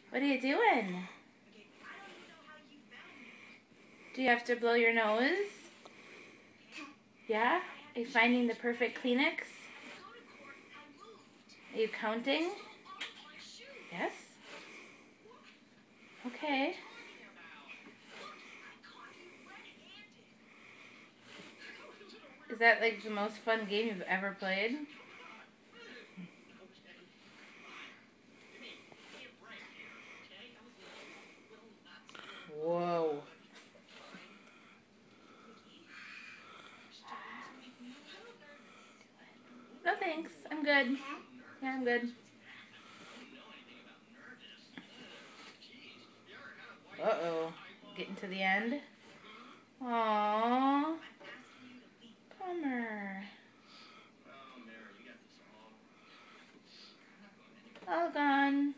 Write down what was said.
What are you doing? Do you have to blow your nose? Yeah? Are you finding the perfect Kleenex? Are you counting? Yes? Okay. Is that like the most fun game you've ever played? Whoa. No thanks. I'm good. Yeah, I'm good. Uh-oh. Getting to the end? Aww. Bummer. All gone.